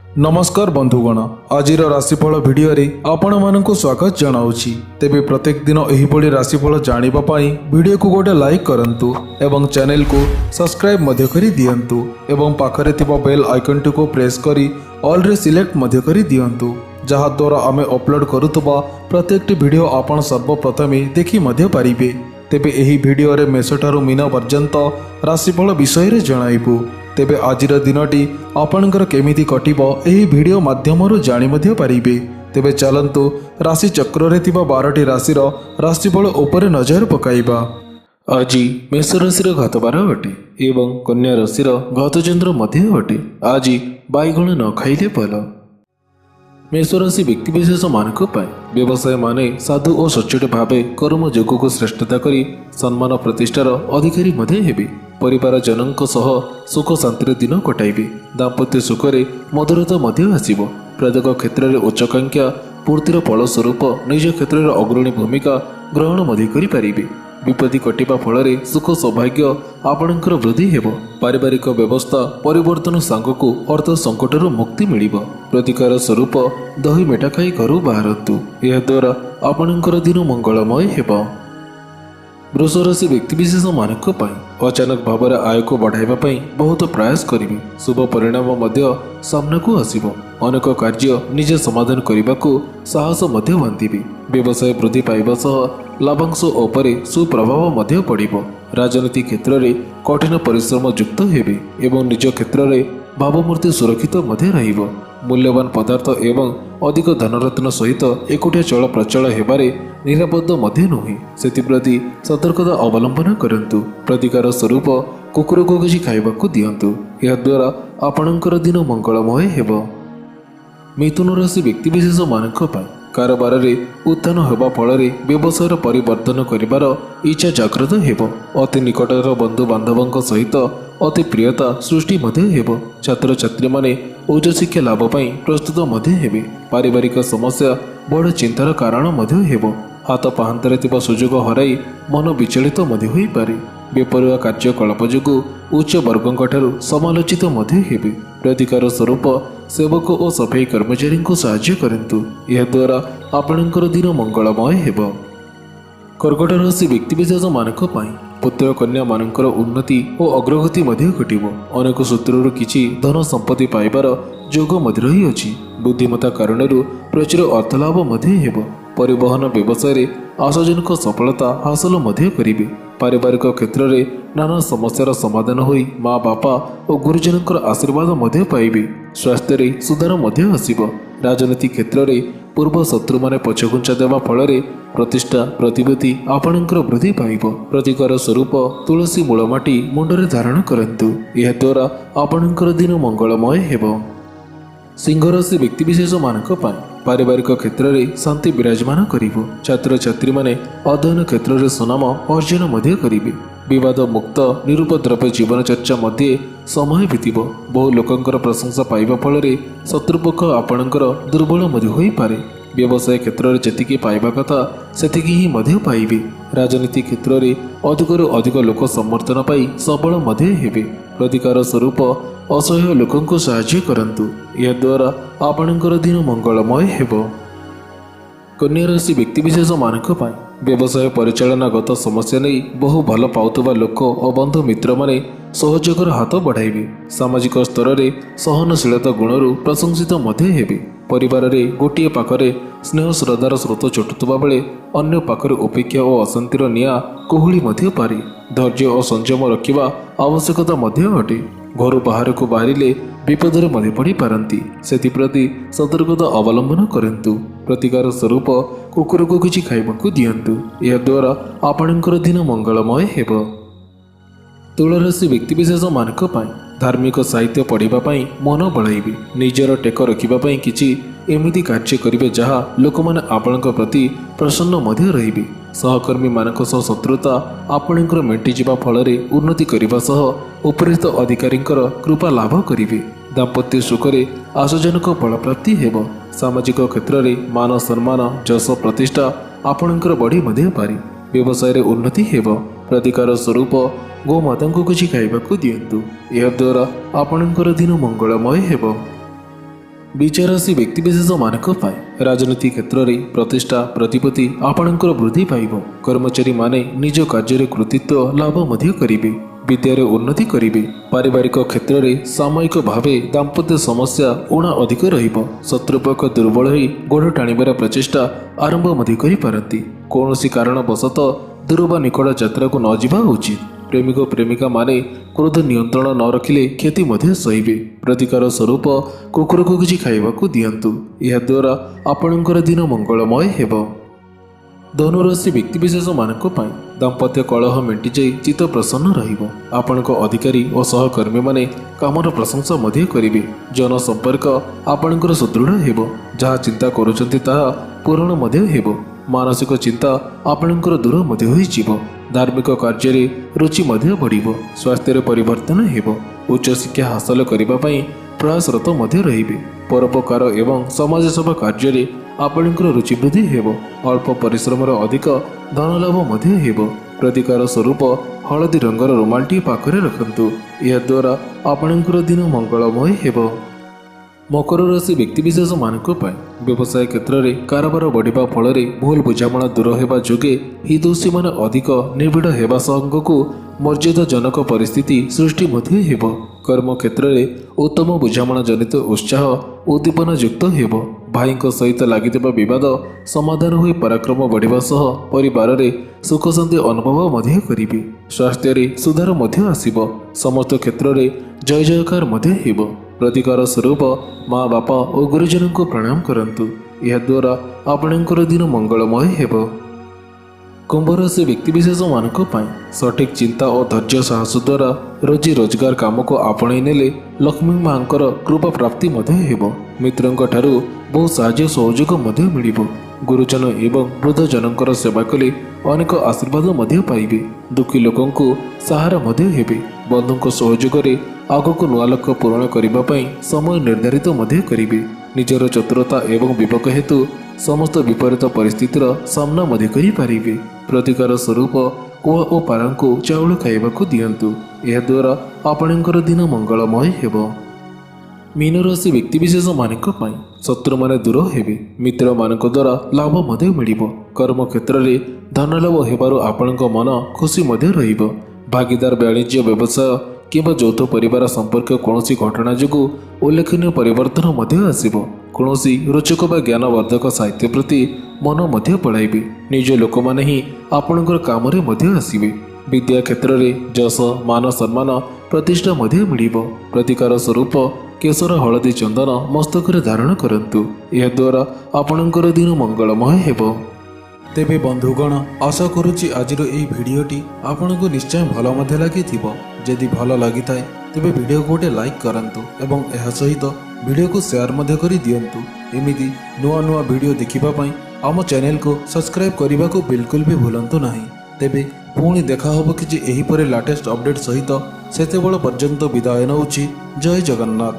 नमस्कार बंधुगण, आज राशिफल भिडियो आपण मानक स्वागत जनाऊँगी। तेबे प्रत्येक दिन एहिभଳି राशिफल जानिबा पाई वीडियो को गोटे लाइक करंतु एवं चैनल को सब्सक्राइब मध्य करी दियंतु एवं पाखरे थिबा बेल आइकन को प्रेस करी ऑल रे सिलेक्ट मध्य करी दियंतु, जहा द्वारा आमे अपलोड करुतबा प्रत्येकटी वीडियो आपण सर्वप्रथमे देखि मध्य पारिबे। तेबे एही वीडियो रे मेषठारु मीन पर्यंत राशिफल विषय रे जणाइबु। तेबे आजिर दिनटी आपणकर केमिति कटिबो एही वीडियो माध्यमरु जानि मध्य पारिबे। तेबे चलंतु राशि चक्र रे थिबा 12टी राशिर राशिफल उपरे नजर पकाइबा। आज मेष राशिर घातबार अटे एवं कन्या राशिर घातचंद्र मध्य अटे। आज बाइगण न खाइले भल। मेष राशि व्यक्तिविशेष मानक व्यवसाय माने साधु और सचोट भाव कर्म योग को श्रेष्ठता करी सम्मान प्रतिष्ठार अधिकारी मध्य हेबे। परिवार जनों सह सुख शांति दिन कटाइबे। दाम्पत्य सुखरे मधुरता मध्य आसिब। प्रत्येक क्षेत्र में उच्चाकांक्षा पूर्तिर फलस्वरूप निज क्षेत्र में अग्रणी भूमिका ग्रहण मध्य करि पारिबे। विपत्ति कटिबा फल सुख सौभाग्य आपणकर वृद्धि हेबो। पारिवारिक व्यवस्था परिवर्तन सांगकु अर्थ संकटर मुक्ति मिलिबो। प्रतिकार स्वरूप दही मेटा खाई घर बाहरतु, यह द्वारा आपणकर दिन मंगलमय हेबो। वृष राशि व्यक्तिविशेष मानक अचानक भाव आय को बढ़ाइबा पई बहुत प्रयास करिबे। शुभ परिणाम मध्य सामना को आसिबो। अनेक कार्य निजे समाधान करने को साहस मध्य बांधिबे। व्यवसाय वृद्धि पाइबा सह लाभांश उपरे सुप्रभाव मध्य पड़िबो। राजनीति क्षेत्र में कठिन परिश्रम युक्त हेबे एवं निज क्षेत्र में भावमूर्ति सुरक्षित मध्य रहिबो। मूल्यवान पदार्थ एवं अधिक धनरत्न सहित एकुटिया चल प्रचल हेबारे निरापद मध्य नुहे, सेप्रति सतर्कता अवलंबन करंतु। प्रतिकार स्वरूप कुकुर को किसी खाइबाकू दियंतु, यह द्वारा आपणकर दिन मंगलमय हेबो। मिथुन राशि व्यक्तिविशेष मानक कारोबार रे उत्थान हेबा फल व्यवसाय परिवर्तन करिबार इच्छा जागृत हेबो। अति निकटर बंधु बांधवों सहित अति प्रियता सृष्टि मध्य हेबो। छात्र छात्री माने उच्च शिक्षा लाभ पई प्रस्तुत मध्य हेबे। पारिवारिक समस्या बड़ चिंतार कारण मध्य हेबो। हाथ पाहांतरे थिबा सुजोग हराई मन विचलित मध्य होई पारे। बेपरुआ कार्यकलाप जोगु उच्च वर्गों ठारू समालोचित मध्य हेबे। प्रतिकार स्वरूप सेवक और सफाई कर्मचारी को साहाय्य करंतु, यह द्वारा आपणकर दिन मंगलमय हेबो। कर्कट राशि व्यक्तिविशेष मानक पुत्र कन्या मानकर उन्नति और अग्रगति मध्य घटिबो। अनेक सूत्ररु किछि धन संपत्ति पाइबार जोग मध्य रही अछि। बुद्धिमत्ता कारणरू प्रचुर अर्थलाभ मध्य हेबो। परिवहन व्यवसाय आशाजनक सफलता हासिल मध्य करिबे। पारिवारिक क्षेत्र में नाना समस्यार समाधान होई माँ बापा और गुरुजनकर आशीर्वाद मध्य पाइबे। स्वास्थ्य रे सुधार मध्य आसिबो। राजनीति क्षेत्र में पूर्व शत्रु माने पछघुंचा देवा फल प्रतिष्ठा प्रतिभूति आपणकर वृद्धि पाइबो। प्रतिकार स्वरूप तुलसी मूलमाटी मुंडरे धारण करंतु, यह द्वारा आपणकर दिन मंगलमय हेबो। सिंह राशि व्यक्तिविशेष मानक पारिवारिक क्षेत्र में शांति विराजमान करिबो। छात्र छात्री माने अध्ययन क्षेत्र में सुनाम अर्जन मध्य करिबे। विवाद मुक्त निरुपद्रव्य जीवन चर्चा मध्य समय बीतिबो। बहु लोकंकर प्रशंसा पाइबा फल शत्रुपक्ष आपणकर दुर्बल मध्य होई पारे। व्यवसाय क्षेत्र में जेतिकी पाइबा कथा सेतिकी ही मध्य पाइबे। राजनीति क्षेत्र में अधिकरू अधिक लोक समर्थन पाई सबल मध्य हेबे। प्रतिकार स्वरूप असहाय लोकों को साहाय्य करंतु, यह द्वारा आपणकर दिन मंगलमय हेबो। कन्या राशि व्यक्तिविशेष मानक व्यवसाय परिचालनागत समस्या नहीं बहु भल पाउतबा लोक और बंधु मित्र माने सहयोगर हाथ बढ़ाइबे। सामाजिक स्तर में सहनशीलता गुणरू प्रशंसित मध्य हेबे। परिवार रे गोटिए पाखरे स्नेह श्रद्धार स्रोत चटुवा बेले अन्य पाखरे उपेक्षा और अशांतिर निआ कोहुली मध्य पारे। धैर्य और संयम रखिबा आवश्यकता मध्य अटे। घर बाहर को बाहरिले विपदरे मध्य पड़ी पारंती, सेप्रति सतर्कता अवलंबन करंतु। प्रतिकार स्वरूप कुकुर को किछि खाइबाकू दियंतु, यह द्वारा आपणकर दिन मंगलमय हेबो। तुला राशि व्यक्तिविशेष मानक धार्मिक साहित्य पढ़िबा पई मन बढ़ाइबे। निजर टेक रखिबा पई किछि एमिति कार्य करिबे जहा लोक माने आपणक प्रति प्रसन्न मध्य रहिबे। सहकर्मी मानक सह शत्रुता आपणकर मेंटी जिबा फल उन्नति करिबा सह उपरित अधिकारींकर कृपा लाभ करिबे। दाम्पत्य सुखरे आशाजनक फल प्राप्ति हेबो। सामाजिक क्षेत्र में मान सम्मान जस प्रतिष्ठा आपणकर बढ़ी मध्य पारे। व्यवसाय रे उन्नति हेबो। प्रतिकार स्वरूप गोमाता को किछि खाइबाकू दियंतु, यह द्वारा आपणकर दिन मंगलमय हेबो। ବିଚାର ରାଶି ବ୍ୟକ୍ତିବିଶେଷ ମାନଙ୍କ ପାଇଁ ରାଜନୀତି କ୍ଷେତ୍ରରେ ପ୍ରତିଷ୍ଠା ପ୍ରତିପତ୍ତି ଆପଣଙ୍କର ବୃଦ୍ଧି ପାଇବ। କର୍ମଚାରୀମାନେ ନିଜ କାର୍ଯ୍ୟରେ କୃତିତ୍ୱ ଲାଭ ମଧ୍ୟ କରିବେ। ବିଦ୍ୟାରେ ଉନ୍ନତି କରିବେ। ପାରିବାରିକ କ୍ଷେତ୍ରରେ ସାମୟିକ ଭାବେ ଦାମ୍ପତ୍ୟ ସମସ୍ୟା ଉଣା ଅଧିକ ରହିବ। ଶତ୍ରୁପକ୍ଷ ଦୁର୍ବଳ ହୋଇ ଗୋଡ଼ ଟାଣିବାର ପ୍ରଚେଷ୍ଟା ଆରମ୍ଭ ମଧ୍ୟ କରିପାରନ୍ତି। କୌଣସି କାରଣବଶତଃ ଦୂର ବା ନିକଟ ଯାତ୍ରାକୁ ନ ଯିବା ଉଚିତ। ପ୍ରେମିକ ପ୍ରେମିକା ମାନେ କ୍ରୋଧ ନିୟନ୍ତ୍ରଣ ନ ରଖିଲେ କ୍ଷତି ମଧ୍ୟ ସହିବେ। ପ୍ରତିକାର ସ୍ୱରୂପ କୁକୁରକୁ କିଛି ଖାଇବାକୁ ଦିଅନ୍ତୁ। ଏହାଦ୍ୱାରା ଆପଣଙ୍କର ଦିନ ମଙ୍ଗଳମୟ ହେବ। ଧନୁରାଶି ବ୍ୟକ୍ତିବିଶେଷ ମାନଙ୍କ ପାଇଁ ଦାମ୍ପତ୍ୟ କଳହ ମେଣ୍ଟିଯାଇ ଚିତ୍ତ ପ୍ରସନ୍ନ ରହିବ। ଆପଣଙ୍କ ଅଧିକାରୀ ଓ ସହକର୍ମୀମାନେ କାମର ପ୍ରଶଂସା ମଧ୍ୟ କରିବେ। ଜନସମ୍ପର୍କ ଆପଣଙ୍କର ସୁଦୃଢ଼ ହେବ। ଯାହା ଚିନ୍ତା କରୁଛନ୍ତି ତାହା ପୂରଣ ମଧ୍ୟ ହେବ। ମାନସିକ ଚିନ୍ତା ଆପଣଙ୍କର ଦୂର ମଧ୍ୟ ହୋଇଯିବ। ଧାର୍ମିକ କାର୍ଯ୍ୟରେ ରୁଚି ମଧ୍ୟ ବଢ଼ିବ। ସ୍ୱାସ୍ଥ୍ୟରେ ପରିବର୍ତ୍ତନ ହେବ। ଉଚ୍ଚଶିକ୍ଷା ହାସଲ କରିବା ପାଇଁ ପ୍ରୟାସରତ ମଧ୍ୟ ରହିବେ। ପରୋପକାର ଏବଂ ସମାଜସେବା କାର୍ଯ୍ୟରେ ଆପଣଙ୍କର ରୁଚି ବୃଦ୍ଧି ହେବ। ଅଳ୍ପ ପରିଶ୍ରମର ଅଧିକ ଧନଲାଭ ମଧ୍ୟ ହେବ। ପ୍ରତିକାର ସ୍ୱରୂପ ହଳଦୀ ରଙ୍ଗର ରୁମାଲଟିଏ ପାଖରେ ରଖନ୍ତୁ। ଏହାଦ୍ୱାରା ଆପଣଙ୍କର ଦିନ ମଙ୍ଗଳମୟ ହେବ। ମକର ରାଶି ବ୍ୟକ୍ତିବିଶେଷ ମାନଙ୍କ ପାଇଁ ବ୍ୟବସାୟ କ୍ଷେତ୍ରରେ କାରବାର ବଢ଼ିବା ଫଳରେ ଭୁଲ ବୁଝାମଣା ଦୂର ହେବା ଯୋଗେ ହିତୈଷୀମାନେ ଅଧିକ ନିବିଡ଼ ହେବା ସାଙ୍ଗକୁ ମର୍ଯ୍ୟାଦାଜନକ ପରିସ୍ଥିତି ସୃଷ୍ଟି ମଧ୍ୟ ହେବ। କର୍ମକ୍ଷେତ୍ରରେ ଉତ୍ତମ ବୁଝାମଣା ଜନିତ ଉତ୍ସାହ ଉଦ୍ଦୀପନା ଯୁକ୍ତ ହେବ। ଭାଇଙ୍କ ସହିତ ଲାଗିଥିବା ବିବାଦ ସମାଧାନ ହୋଇ ପରାକ୍ରମ ବଢ଼ିବା ସହ ପରିବାରରେ ସୁଖ ଶାନ୍ତି ଅନୁଭବ ମଧ୍ୟ କରିବେ। ସ୍ୱାସ୍ଥ୍ୟରେ ସୁଧାର ମଧ୍ୟ ଆସିବ। ସମସ୍ତ କ୍ଷେତ୍ରରେ ଜୟ ଜୟକାର ମଧ୍ୟ ହେବ। ପ୍ରତିକାର ସ୍ୱରୂପ ମା ବାପା ଓ ଗୁରୁଜନଙ୍କୁ ପ୍ରଣାମ କରନ୍ତୁ। ଏହାଦ୍ୱାରା ଆପଣଙ୍କର ଦିନ ମଙ୍ଗଳମୟ ହେବ। କୁମ୍ଭ ରାଶି ବ୍ୟକ୍ତିବିଶେଷ ମାନଙ୍କ ପାଇଁ ସଠିକ୍ ଚିନ୍ତା ଓ ଧୈର୍ଯ୍ୟ ସାହସ ଦ୍ୱାରା ରୋଜି ରୋଜଗାର କାମକୁ ଆପଣେଇ ନେଲେ ଲକ୍ଷ୍ମୀ ମାଙ୍କର କୃପା ପ୍ରାପ୍ତି ମଧ୍ୟ ହେବ। ମିତ୍ରଙ୍କ ଠାରୁ ବହୁ ସାହାଯ୍ୟ ସହଯୋଗ ମଧ୍ୟ ମିଳିବ। ଗୁରୁଜନ ଏବଂ ବୃଦ୍ଧଜନଙ୍କର ସେବା କଲେ ଅନେକ ଆଶୀର୍ବାଦ ମଧ୍ୟ ପାଇବେ। ଦୁଃଖୀ ଲୋକଙ୍କୁ ସାହାରା ମଧ୍ୟ ହେବେ। ବନ୍ଧୁଙ୍କ ସହଯୋଗରେ ଆଗକୁ ନୂଆ ଲକ୍ଷ୍ୟ ପୂରଣ କରିବା ପାଇଁ ସମୟ ନିର୍ଦ୍ଧାରିତ ମଧ୍ୟ କରିବେ। ନିଜର ଚତୁରତା ଏବଂ ବିବେକ ହେତୁ ସମସ୍ତ ବିପରୀତ ପରିସ୍ଥିତିର ସାମ୍ନା ମଧ୍ୟ କରିପାରିବେ। ପ୍ରତିକାର ସ୍ୱରୂପ କୁଆ ଓ ପାରାଙ୍କୁ ଚାଉଳ ଖାଇବାକୁ ଦିଅନ୍ତୁ। ଏହାଦ୍ୱାରା ଆପଣଙ୍କର ଦିନ ମଙ୍ଗଳମୟ ହେବ। ମୀନ ରାଶି ବ୍ୟକ୍ତିବିଶେଷ ମାନଙ୍କ ପାଇଁ ଶତ୍ରୁମାନେ ଦୂର ହେବେ। ମିତ୍ରମାନଙ୍କ ଦ୍ୱାରା ଲାଭ ମଧ୍ୟ ମିଳିବ। କର୍ମକ୍ଷେତ୍ରରେ ଧନଲାଭ ହେବାରୁ ଆପଣଙ୍କ ମନ ଖୁସି ମଧ୍ୟ ରହିବ। ଭାଗିଦାର ବାଣିଜ୍ୟ ବ୍ୟବସାୟ କିମ୍ବା ଯୌଥ ପରିବାର ସମ୍ପର୍କୀୟ କୌଣସି ଘଟଣା ଯୋଗୁଁ ଉଲ୍ଲେଖନୀୟ ପରିବର୍ତ୍ତନ ମଧ୍ୟ ଆସିବ। କୌଣସି ରୋଚକ ବା ଜ୍ଞାନବର୍ଦ୍ଧକ ସାହିତ୍ୟ ପ୍ରତି ମନ ମଧ୍ୟ ପଳାଇବେ। ନିଜ ଲୋକମାନେ ହିଁ ଆପଣଙ୍କର କାମରେ ମଧ୍ୟ ଆସିବେ। ବିଦ୍ୟା କ୍ଷେତ୍ରରେ ଯଶ ମାନ ସମ୍ମାନ ପ୍ରତିଷ୍ଠା ମଧ୍ୟ ମିଳିବ। ପ୍ରତିକାର ସ୍ୱରୂପ କେଶର ହଳଦୀ ଚନ୍ଦନ ମସ୍ତକରେ ଧାରଣ କରନ୍ତୁ। ଏହାଦ୍ୱାରା ଆପଣଙ୍କର ଦିନ ମଙ୍ଗଳମୟ ହେବ। ତେବେ ବନ୍ଧୁଗଣ, ଆଶା କରୁଛି ଆଜିର ଏହି ଭିଡ଼ିଓଟି ଆପଣଙ୍କୁ ନିଶ୍ଚୟ ଭଲ ମଧ୍ୟ ଲାଗିଥିବ। ଯଦି ଭଲ ଲାଗିଥାଏ ତେବେ ଭିଡ଼ିଓକୁ ଗୋଟେ ଲାଇକ୍ କରନ୍ତୁ ଏବଂ ଏହା ସହିତ ଭିଡ଼ିଓକୁ ସେୟାର ମଧ୍ୟ କରି ଦିଅନ୍ତୁ। ଏମିତି ନୂଆ ନୂଆ ଭିଡ଼ିଓ ଦେଖିବା ପାଇଁ ଆମ ଚ୍ୟାନେଲକୁ ସବସ୍କ୍ରାଇବ୍ କରିବାକୁ ବିଲକୁଲ ବି ଭୁଲନ୍ତୁ ନାହିଁ। ତେବେ ପୁଣି ଦେଖା ହେବ କିଛି ଏହିପରି ଲାଟେଷ୍ଟ ଅପଡେଟ୍ ସହିତ। ସେତେବେଳେ ପର୍ଯ୍ୟନ୍ତ ବିଦାୟ ନେଉଛି। ଜୟ ଜଗନ୍ନାଥ।